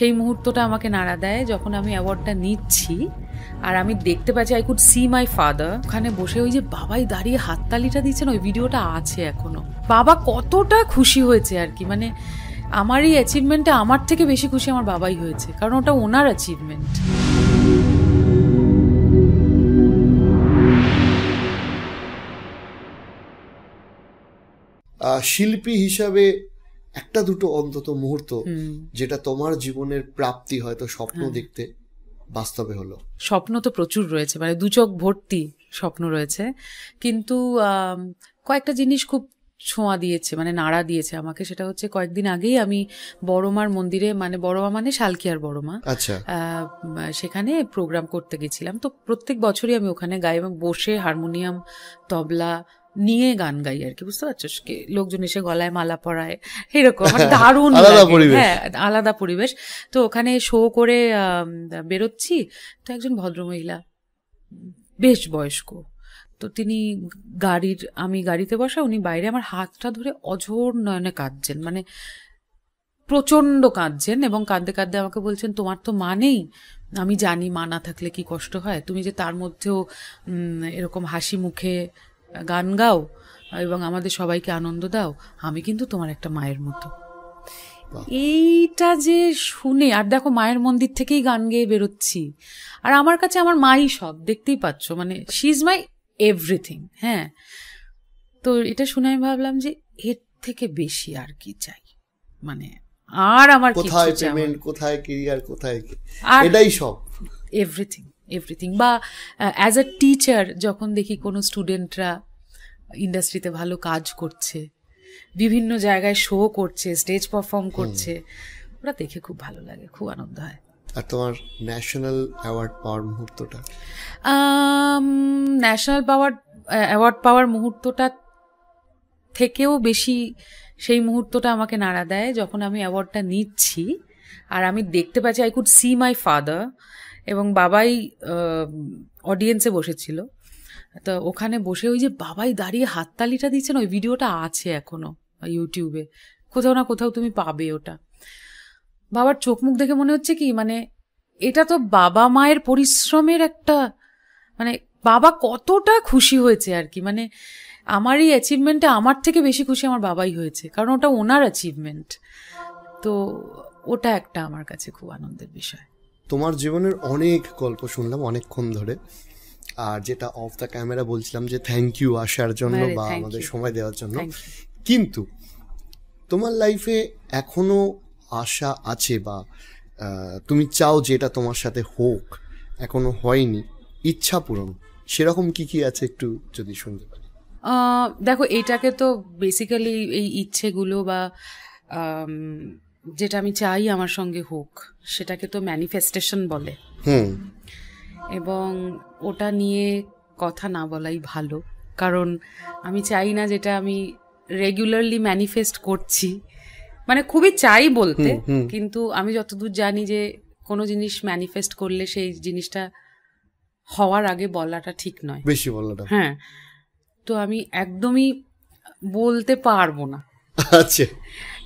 সেই মুহূর্তটা আমাকে নাড়া দেয় যখন আমি অ্যাওয়ার্ডটা নিচ্ছি আর আমি দেখতে পাচ্ছি I could see my father ওখানে বসে ওই যে বাবাই দাঁড়িয়ে হাততালিটা দিচ্ছেন, ওই ভিডিওটা আছে এখনো। বাবা কতটা খুশি হয়েছে আর কি, মানে আমার এই অ্যাচিভমেন্টে আমার থেকে বেশি খুশি আমার বাবাই হয়েছে, কারণ ওটা ওনার অ্যাচিভমেন্ট। শিল্পী হিসাবে একটা দুটো অন্তত মুহূর্ত যেটা তোমার জীবনের প্রাপ্তি, হয়তো স্বপ্ন দেখতে বাস্তবে হলো। স্বপ্ন তো প্রচুর রয়েছে, মানে দু চোখ ভর্তি স্বপ্ন রয়েছে, কিন্তু কয়েকটা জিনিস খুব ছোঁয়া দিয়েছে, মানে নাড়া দিয়েছে আমাকে। সেটা হচ্ছে কয়েকদিন আগেই আমি বড়মার মন্দিরে, মানে বড়মা মানে শালকিয়ার বড়মা, আচ্ছা, সেখানে প্রোগ্রাম করতে গেছিলাম। তো প্রত্যেক বছরই আমি ওখানে গাই এবং বসে হারমোনিয়াম তবলা নিয়ে গান গাই আর কি, বুঝতে পারছো? লোকজন এসে গলায় মালা পরায়, এরকম দারুণ হ্যাঁ, আলাদা পরিবেশ। তো ওখানে শো করে বেরোচ্ছি, তো একজন ভদ্রমহিলা বেশ বয়স্ক, তো তিনি আমি গাড়িতে বসা, উনি বাইরে আমার হাতটা ধরে অঝোর নয়নে কাঁদছেন, মানে প্রচন্ড কাঁদছেন, এবং কাঁদতে কাঁদতে আমাকে বলছেন তোমার তো মা নেই, আমি জানি মা না থাকলে কি কষ্ট হয়, তুমি যে তার মধ্যেও এরকম হাসি মুখে গান গাও এবং আমাদের সবাইকে আনন্দ দাও, আমি কিন্তু তোমার একটা মায়ের মতো। এইটা যে শুনে, আর দেখো মায়ের মন্দির থেকেই গান গেয়ে বেরোচ্ছি, আর আমার কাছে আমার মাই সব, দেখতেই পাচ্ছ, মানে শি ইজ মাই এভরিথিং। হ্যাঁ, তো এটা শুনে আমি ভাবলাম যে এর থেকে বেশি আর কি চাই, মানে আর আমার কোথায় পেমেন্ট, কোথায় ক্যারিয়ার, কোথায় এটাই সব, এভরিথিং এভরিথিং। বা অ্যাজ আ টিচার যখন দেখি কোনো স্টুডেন্টরা ইন্ডাস্ট্রিতে ভালো কাজ করছে, বিভিন্ন জায়গায় শো করছে, স্টেজ পারফর্ম করছে, ওরা দেখে খুব ভালো লাগে, খুব আনন্দ হয়। আর তোমার ন্যাশনাল অ্যাওয়ার্ড পাওয়ার মুহূর্তটা? ন্যাশনাল অ্যাওয়ার্ড পাওয়ার মুহূর্তটা থেকেও বেশি সেই মুহূর্তটা আমাকে নাড়া দেয় যখন আমি অ্যাওয়ার্ডটা নিচ্ছি আর আমি দেখতে পাচ্ছি I could see my father, এবং বাবাই অডিয়েন্সে বসেছিল, তো ওখানে বসে ওই যে বাবাই দাঁড়িয়ে হাততালিটা দিচ্ছেন, ওই ভিডিওটা আছে এখনো ইউটিউবে, কোথাও না কোথাও তুমি পাবে ওটা। বাবার চোখ মুখ দেখে মনে হচ্ছে কি, মানে এটা তো বাবা মায়ের পরিশ্রমের একটা, মানে বাবা কতটা খুশি হয়েছে আর কি, মানে আমার এই অ্যাচিভমেন্টে আমার থেকে বেশি খুশি আমার বাবাই হয়েছে, কারণ ওটা ওনার অ্যাচিভমেন্ট। তো ওটা একটা আমার কাছে খুব আনন্দের বিষয়। তোমার জীবনের অনেক গল্প শুনলাম অনেকক্ষণ ধরে, আর যেটা অফ দ্য ক্যামেরা বলছিলাম যে থ্যাংক ইউ আসার জন্য বা আমাদের সময় দেওয়ার জন্য, কিন্তু তোমার লাইফে এখনো আশা আছে বা তুমি চাও যেটা তোমার সাথে হোক, এখনো হয়নি, ইচ্ছা পূরণ, সেরকম কি কি আছে একটু যদি শুনতে পারি? দেখো, এইটাকে তো বেসিক্যালি এই ইচ্ছেগুলো বা যেটা আমি চাই আমার সঙ্গে হোক, সেটাকে তো ম্যানিফেস্টেশন বলে, এবং ওটা নিয়ে কথা না বলাই ভালো, কারণ আমি চাই না যেটা আমি রেগুলারলি ম্যানিফেস্ট করছি, মানে খুবই চাই বলতে, কিন্তু আমি যতদূর জানি যে কোনো জিনিস ম্যানিফেস্ট করলে সেই জিনিসটা হওয়ার আগে বলাটা ঠিক নয়, বেশি বলাটা। হ্যাঁ, তো আমি একদমই বলতে পারবো না। আচ্ছা,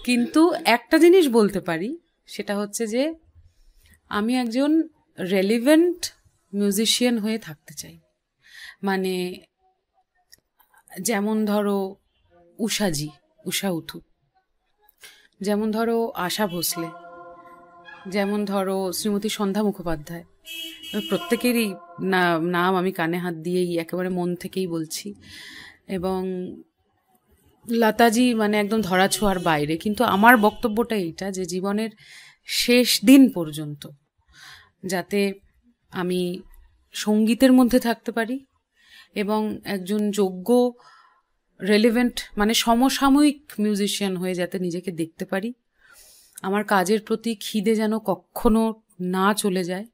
কিন্তু একটা জিনিস বলতে পারি, সেটা হচ্ছে যে আমি একজন রেলিভেন্ট মিউজিশিয়ান হয়ে থাকতে চাই। মানে যেমন ধরো উষা উথু, যেমন ধরো আশা ভোসলে, যেমন ধরো শ্রীমতী সন্ধ্যা মুখোপাধ্যায়, প্রত্যেকেরই নাম আমি কানে হাত দিয়েই একেবারে মন থেকেই বলছি, এবং লতাজি মানে একদম ধরাছোঁয়ার বাইরে। কিন্তু আমার বক্তব্যটা এইটা যে জীবনের শেষ দিন পর্যন্ত যাতে আমি সঙ্গীতের মধ্যে থাকতে পারি এবং একজন যোগ্য রেলিভেন্ট মানে সমসাময়িক মিউজিশিয়ান হয়ে যাতে নিজেকে দেখতে পারি, আমার কাজের প্রতি খিদে যেন কখনো না চলে যায়,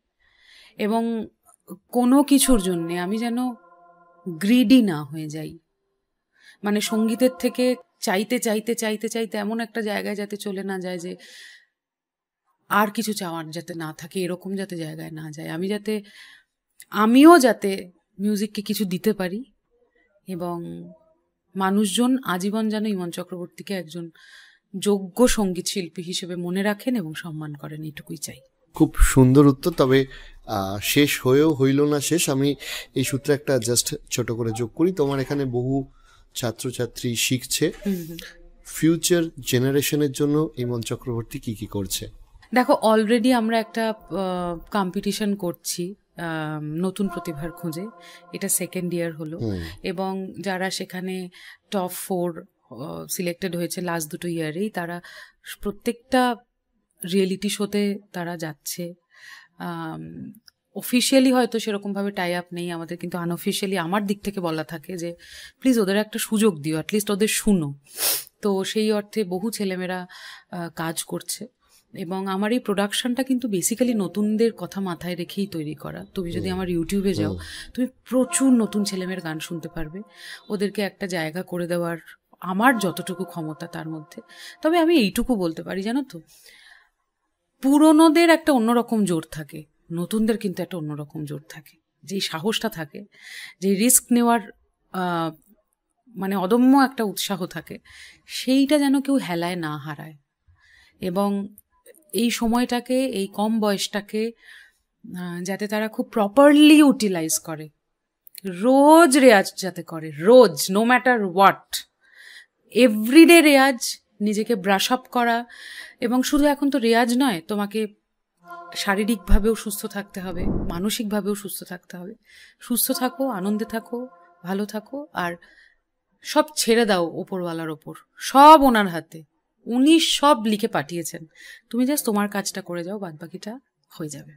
এবং কোনো কিছুর জন্যে আমি যেন গ্রিডি না হয়ে যাই, মানে সঙ্গীতের থেকে চাইতে চাইতে চাইতে চাইতে এমন একটা জায়গায় যাতে চলে না যায় যে আর কিছু চাওয়ার যাতে না থাকে, এরকম যাতে জায়গায় না যায়। আমিও যাতে মিউজিককে কিছু দিতে পারি, এবং মানুষজন আজীবন যেন ইমন চক্রবর্তীকে একজন যোগ্য সঙ্গীত শিল্পী হিসেবে মনে রাখেন এবং সম্মান করেন, এইটুকুই চাই। খুব সুন্দর উত্তর। তবে শেষ হয়েও হইল না শেষ, আমি এই সূত্রে একটা জাস্ট ছোট করে যোগ করি। তোমার এখানে বহু ছাত্রছাত্রী শিখছে, ফিউচার জেনারেশনের জন্য ইমন চক্রবর্তী কি কি করছে? দেখো, অলরেডি আমরা একটা কম্পিটিশন করছি নতুন প্রতিভার খোঁজে, এটা 2nd ইয়ার হলো, এবং যারা সেখানে টপ 4 সিলেক্টেড হয়েছে লাস্ট 2 ইয়ারেই, তারা প্রত্যেকটা রিয়েলিটি শোতে তারা যাচ্ছে। অফিসিয়ালি হয়তো সেরকমভাবে টাই আপ নেই আমাদের, কিন্তু আনঅফিসিয়ালি আমার দিক থেকে বলা থাকে যে প্লিজ ওদের একটা সুযোগ দিও, অ্যাটলিস্ট ওদের শুনো। তো সেই অর্থে বহু ছেলেমেয়েরা কাজ করছে, এবং আমার এই প্রোডাকশনটা কিন্তু বেসিক্যালি নতুনদের কথা মাথায় রেখেই তৈরি করা। তুমি যদি আমার ইউটিউবে যাও, তুমি প্রচুর নতুন ছেলেমেয়ের গান শুনতে পারবে, ওদেরকে একটা জায়গা করে দেওয়ার আমার যতটুকু ক্ষমতা তার মধ্যে। তবে আমি এইটুকু বলতে পারি, জানো তো, পুরনোদের একটা অন্যরকম জোর থাকে, নতুনদের কিন্তু একটা অন্যরকম জোর থাকে, যেই সাহসটা থাকে, যেই রিস্ক নেওয়ার মানে অদম্য একটা উৎসাহ থাকে, সেইটা যেন কেউ হেলায় না হারায়। এবং এই সময়টাকে, এই কম বয়সটাকে যাতে তারা খুব প্রপারলি ইউটিলাইজ করে, রোজ রেয়াজ যাতে করে, রোজ, নো ম্যাটার হোয়াট, এভরিডে রেয়াজ, নিজেকে ব্রাশ আপ করা। এবং শুধু এখন তো রেয়াজ নয়, তোমাকে শারীরিকভাবেও সুস্থ থাকতে হবে, মানসিকভাবেও সুস্থ থাকতে হবে। সুস্থ থাকো, আনন্দে থাকো, ভালো থাকো, আর সব ছেড়ে দাও ওপরওয়ালার ওপর, সব ওনার হাতে, উনি সব লিখে পাঠিয়েছেন, তুমি জাস্ট তোমার কাজটা করে যাও, বাদবাকিটা হয়ে যাবে।